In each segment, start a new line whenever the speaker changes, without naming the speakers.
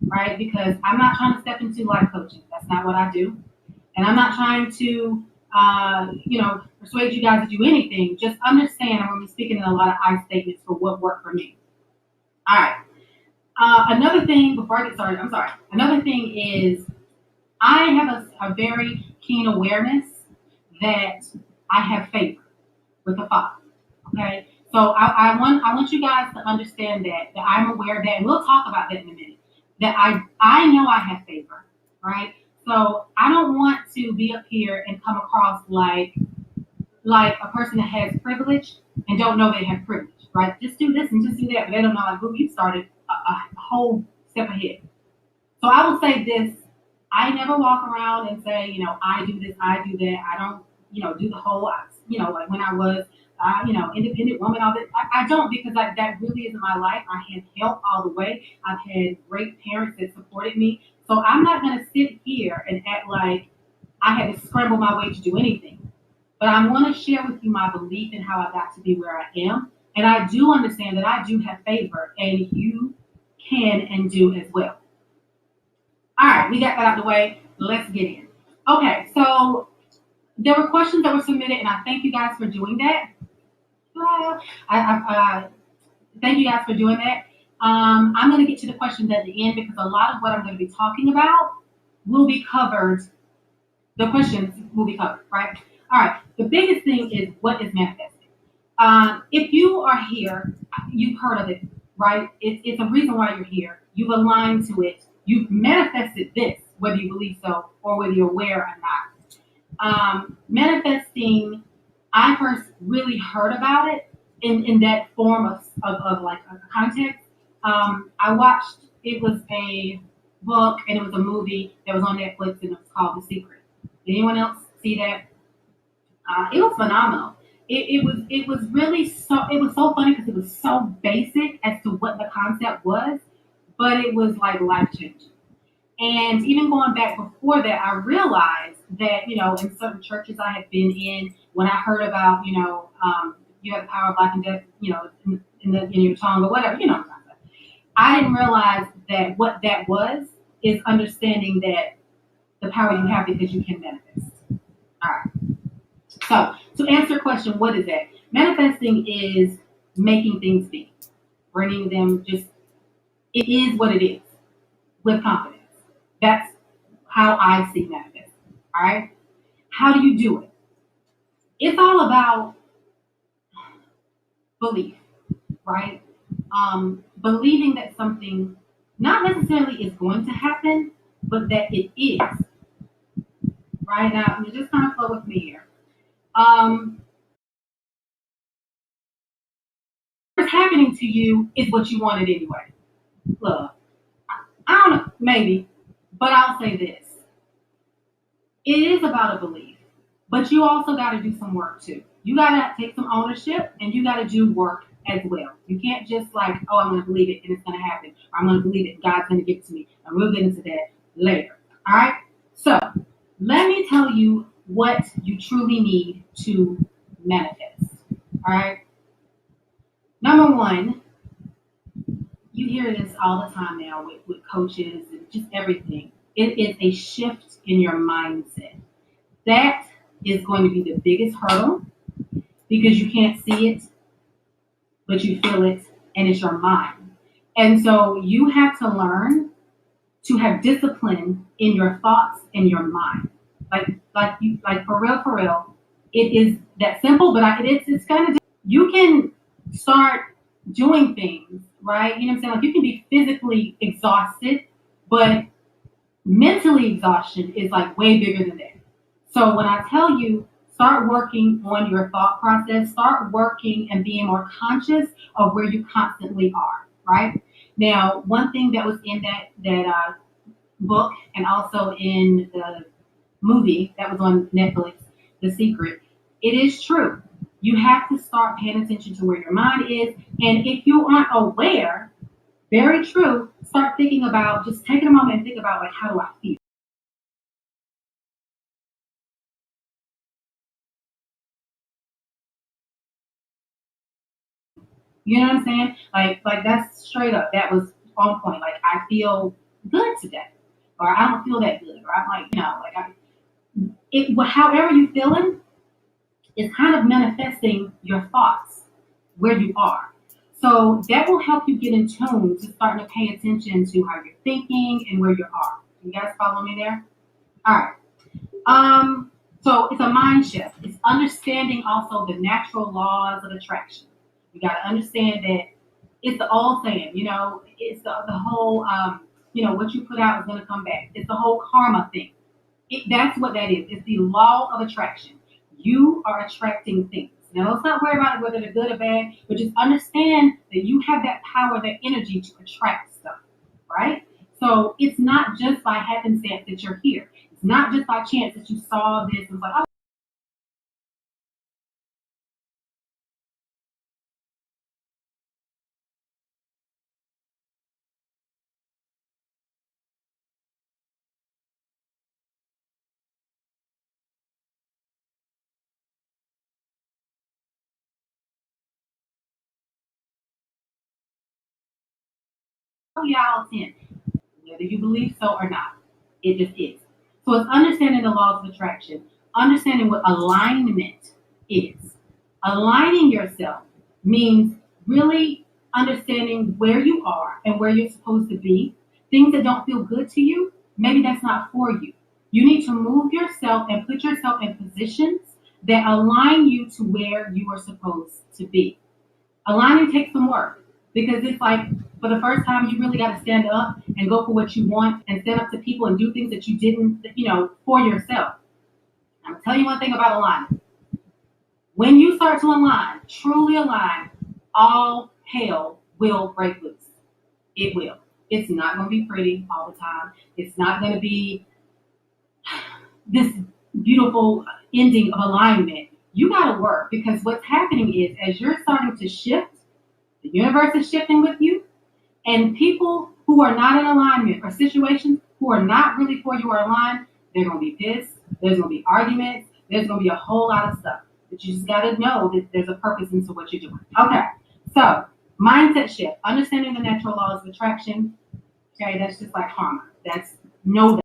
right? Because I'm not trying to step into life coaching. That's not what I do. And I'm not trying to, persuade you guys to do anything. Just understand I'm going to be speaking in a lot of I statements for what worked for me. All right. Another thing before I get started, I'm sorry. Another thing is I have a very keen awareness that I have favor with the Father. Okay, so I want you guys to understand that I'm aware of that, and we'll talk about that in a minute. That I know I have favor, right? So I don't want to be up here and come across like a person that has privilege and don't know they have privilege, right? Just do this and just do that, but they don't know like who you started a whole step ahead. So I will say this: I never walk around and say, I do this, I do that. I don't, do the whole, like when I was, independent woman, all that. I don't because that really isn't my life. I had help all the way. I've had great parents that supported me. So I'm not going to sit here and act like I had to scramble my way to do anything. But I want to share with you my belief in how I got to be where I am. And I do understand that I do have favor, and you can and do as well. All right, we got that out of the way. Let's get in. Okay, so there were questions that were submitted, and I thank you guys for doing that. I thank you guys for doing that. I'm going to get to the questions at the end because a lot of what I'm going to be talking about will be covered. The questions will be covered, right? All right. The biggest thing is what is manifesting. If you are here, you've heard of it, right? It's a reason why you're here. You've aligned to it. You've manifested this, whether you believe so or whether you're aware or not. Manifesting, I first really heard about it in that form of like a context. I watched, it was a book and it was a movie that was on Netflix and it was called The Secret. Did anyone else see that? It was phenomenal. It was really it was so funny because it was so basic as to what the concept was, but it was like life changing. And even going back before that, I realized that, in certain churches I had been in, when I heard about, you have the power of life and death, in your tongue or whatever, what I'm saying. I didn't realize that what that was is understanding that the power you have because you can manifest. All right. So to answer your question, what is that? Manifesting is making things be, bringing them just, it is what it is with confidence. That's how I see manifesting. All right. How do you do it? It's all about belief, right? Believing that something not necessarily is going to happen, but that it is. Right now, you just kind of flow with me here. Um, what's happening to you is what you wanted anyway. Look, I don't know, maybe, but I'll say this: it is about a belief, but you also got to do some work too. You got to take some ownership and you got to do work as well. You can't just like, oh, I'm going to believe it and it's going to happen. Or I'm going to believe it and God's going to give it to me. And we'll get into that later. All right. So let me tell you what you truly need to manifest. All right. Number one, you hear this all the time now with coaches and just everything. It is a shift in your mindset. That is going to be the biggest hurdle because you can't see it, but you feel it, and it's your mind. And so you have to learn to have discipline in your thoughts and your mind. Like for real, it is that simple, but it's kind of you can start doing things, right? You know what I'm saying? Like you can be physically exhausted, but mentally exhaustion is like way bigger than that. So when I tell you start working on your thought process, start working and being more conscious of where you constantly are, right? Now, one thing that was in that book and also in the movie that was on Netflix, The Secret, it is true. You have to start paying attention to where your mind is, and if you aren't aware, very true, start thinking about just taking a moment and think about like how do I feel. You know what I'm saying? Like that's straight up. That was on point. Like I feel good today, or I don't feel that good, or I'm like, however you feeling is kind of manifesting your thoughts where you are. So that will help you get in tune to starting to pay attention to how you're thinking and where you are. You guys follow me there? All right. So it's a mind shift. It's understanding also the natural laws of attraction. You got to understand that it's the old saying, it's the whole, what you put out is going to come back. It's the whole karma thing. That's what that is. It's the law of attraction. You are attracting things. Now, let's not worry about whether they're good or bad, but just understand that you have that power, that energy to attract stuff, right? So it's not just by happenstance that you're here. It's not just by chance that you saw this and was like, oh, yeah, I'll 10. Whether you believe so or not. It just is. So it's understanding the laws of attraction, understanding what alignment is. Aligning yourself means really understanding where you are and where you're supposed to be. Things that don't feel good to you, maybe that's not for you. You need to move yourself and put yourself in positions that align you to where you are supposed to be. Aligning takes some work because it's like for the first time you really got to stand up and go for what you want and stand up to people and do things that you didn't, for yourself. I'm gonna tell you one thing about alignment. When you start to align, truly align, all hell will break loose. It will. It's not going to be pretty all the time. It's not going to be this beautiful ending of alignment. You got to work because what's happening is as you're starting to shift, the universe is shifting with you. And people who are not in alignment or situations who are not really for you or aligned, they're going to be pissed. There's going to be arguments. There's going to be a whole lot of stuff. But you just got to know that there's a purpose into what you're doing. Okay. So, mindset shift, understanding the natural laws of attraction. Okay. That's just like karma. That's know that.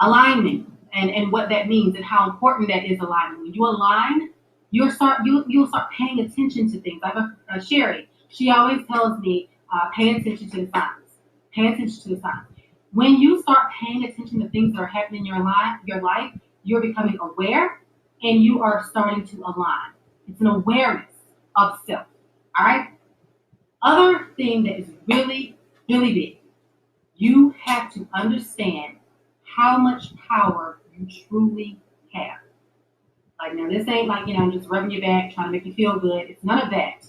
Alignment and what that means and how important that is alignment. When you align, you'll start paying attention to things. I have a Sherry. She always tells me, pay attention to the signs. Pay attention to the signs. When you start paying attention to things that are happening in your life, you're becoming aware and you are starting to align. It's an awareness of self. All right. Other thing that is really, really big, you have to understand how much power you truly have. Like now, this ain't like just rubbing your back, trying to make you feel good. It's none of that.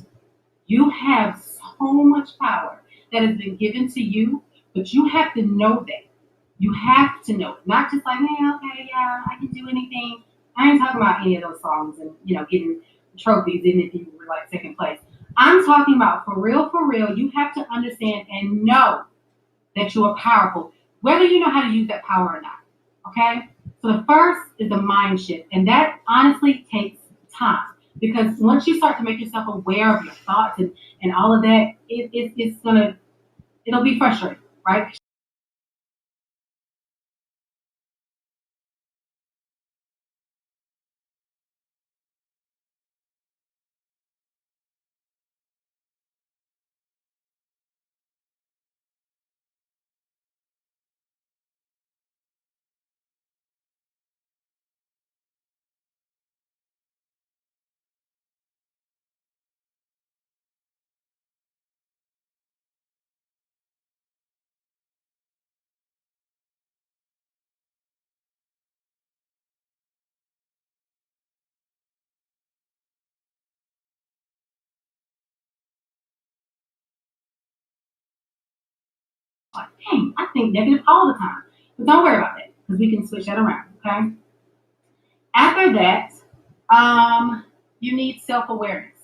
You have so much power that has been given to you, but you have to know that. You have to know it, not just like, hey, okay, yeah, I can do anything. I ain't talking about any of those songs and getting trophies even if you were like second place. I'm talking about for real, for real. You have to understand and know that you are powerful, whether you know how to use that power or not. Okay? So the first is the mind shift, and that honestly takes time because once you start to make yourself aware of your thoughts and all of that, it'll be frustrating, right? Like, dang, I think negative all the time. But don't worry about that because we can switch that around. Okay. After that, you need self awareness.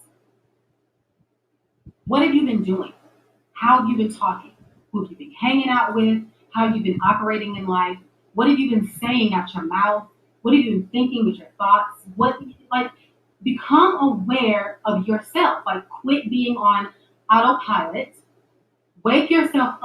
What have you been doing? How have you been talking? Who have you been hanging out with? How have you been operating in life? What have you been saying out your mouth? What have you been thinking with your thoughts? What like become aware of yourself. Like quit being on autopilot. Wake yourself